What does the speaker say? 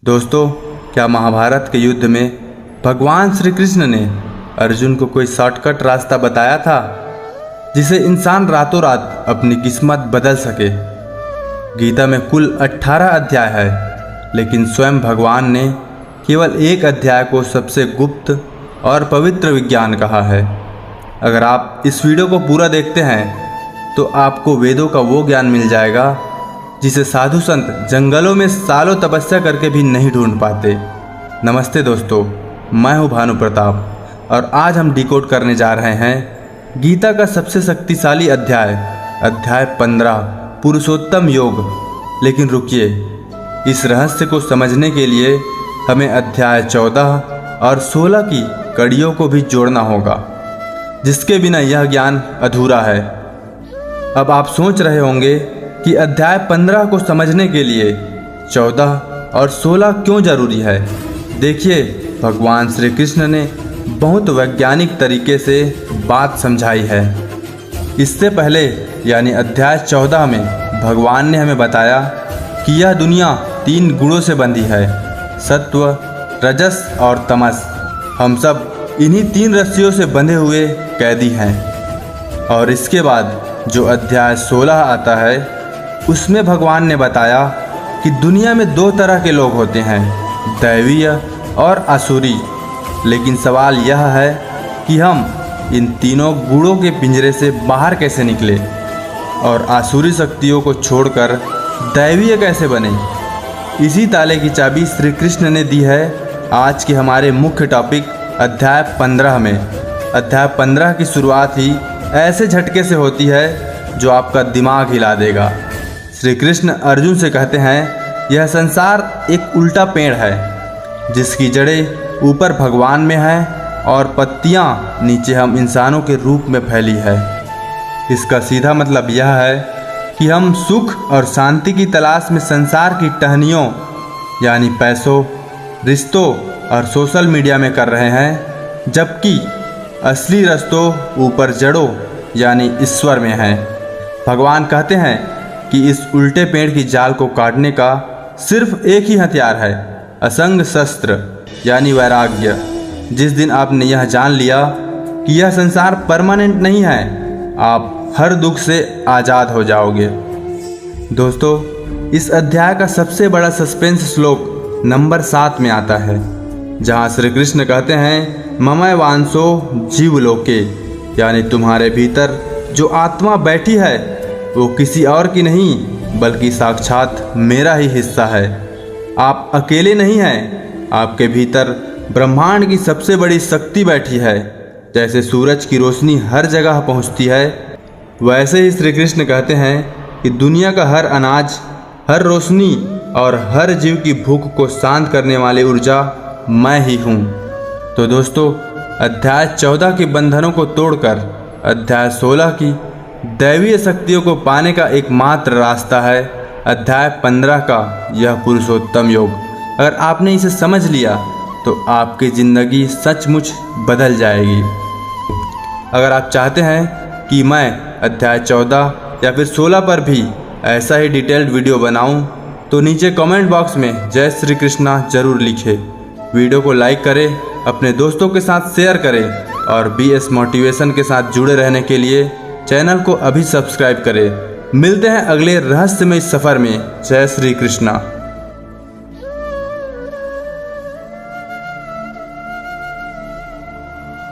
दोस्तों, क्या महाभारत के युद्ध में भगवान श्री कृष्ण ने अर्जुन को कोई शॉर्टकट रास्ता बताया था जिसे इंसान रातों रात अपनी किस्मत बदल सके। गीता में कुल 18 अध्याय है, लेकिन स्वयं भगवान ने केवल एक अध्याय को सबसे गुप्त और पवित्र विज्ञान कहा है। अगर आप इस वीडियो को पूरा देखते हैं तो आपको वेदों का वो ज्ञान मिल जाएगा जिसे साधु संत जंगलों में सालों तपस्या करके भी नहीं ढूंढ पाते। नमस्ते दोस्तों, मैं हूं भानु प्रताप और आज हम डिकोड करने जा रहे हैं गीता का सबसे शक्तिशाली अध्याय 15 पुरुषोत्तम योग। लेकिन रुकिए, इस रहस्य को समझने के लिए हमें अध्याय 14 और 16 की कड़ियों को भी जोड़ना होगा, जिसके बिना यह ज्ञान अधूरा है। अब आप सोच रहे होंगे कि अध्याय 15 को समझने के लिए 14 और 16 क्यों जरूरी है। देखिए, भगवान श्री कृष्ण ने बहुत वैज्ञानिक तरीके से बात समझाई है। इससे पहले यानी अध्याय 14 में भगवान ने हमें बताया कि यह दुनिया 3 गुणों से बंधी है, सत्व, रजस और तमस। हम सब इन्हीं 3 रस्सियों से बंधे हुए कैदी हैं। और इसके बाद जो अध्याय 16 आता है उसमें भगवान ने बताया कि दुनिया में 2 तरह के लोग होते हैं, दैवीय और आसुरी। लेकिन सवाल यह है कि हम इन तीनों गुणों के पिंजरे से बाहर कैसे निकले और आसुरी शक्तियों को छोड़कर दैवीय कैसे बने। इसी ताले की चाबी श्री कृष्ण ने दी है आज के हमारे मुख्य टॉपिक अध्याय 15 में। अध्याय 15 की शुरुआत ही ऐसे झटके से होती है जो आपका दिमाग हिला देगा। श्री कृष्ण अर्जुन से कहते हैं, यह संसार एक उल्टा पेड़ है जिसकी जड़ें ऊपर भगवान में है और पत्तियां नीचे हम इंसानों के रूप में फैली है। इसका सीधा मतलब यह है कि हम सुख और शांति की तलाश में संसार की टहनियों यानी पैसों, रिश्तों और सोशल मीडिया में कर रहे हैं, जबकि असली रास्तों ऊपर जड़ों यानी ईश्वर में है। भगवान कहते हैं कि इस उल्टे पेड़ की जाल को काटने का सिर्फ एक ही हथियार है, असंग शस्त्र यानी वैराग्य। जिस दिन आपने यह जान लिया कि यह संसार परमानेंट नहीं है, आप हर दुख से आज़ाद हो जाओगे। दोस्तों, इस अध्याय का सबसे बड़ा सस्पेंस श्लोक नंबर 7 में आता है, जहाँ श्री कृष्ण कहते हैं, ममय वांसो जीवलोके, यानी तुम्हारे भीतर जो आत्मा बैठी है वो किसी और की नहीं बल्कि साक्षात मेरा ही हिस्सा है। आप अकेले नहीं हैं, आपके भीतर ब्रह्मांड की सबसे बड़ी शक्ति बैठी है। जैसे सूरज की रोशनी हर जगह पहुंचती है, वैसे ही श्री कृष्ण कहते हैं कि दुनिया का हर अनाज, हर रोशनी और हर जीव की भूख को शांत करने वाली ऊर्जा मैं ही हूँ। तो दोस्तों, अध्याय 14 के बंधनों को तोड़कर अध्याय 16 की दैवीय शक्तियों को पाने का एकमात्र रास्ता है अध्याय 15 का यह पुरुषोत्तम योग। अगर आपने इसे समझ लिया तो आपकी ज़िंदगी सचमुच बदल जाएगी। अगर आप चाहते हैं कि मैं अध्याय 14 या फिर 16 पर भी ऐसा ही डिटेल्ड वीडियो बनाऊं, तो नीचे कमेंट बॉक्स में जय श्री कृष्णा जरूर लिखें। वीडियो को लाइक करें, अपने दोस्तों के साथ शेयर करें और BS मोटिवेशन के साथ जुड़े रहने के लिए चैनल को अभी सब्सक्राइब करें। मिलते हैं अगले रहस्यमय सफ़र में। जय श्री कृष्णा।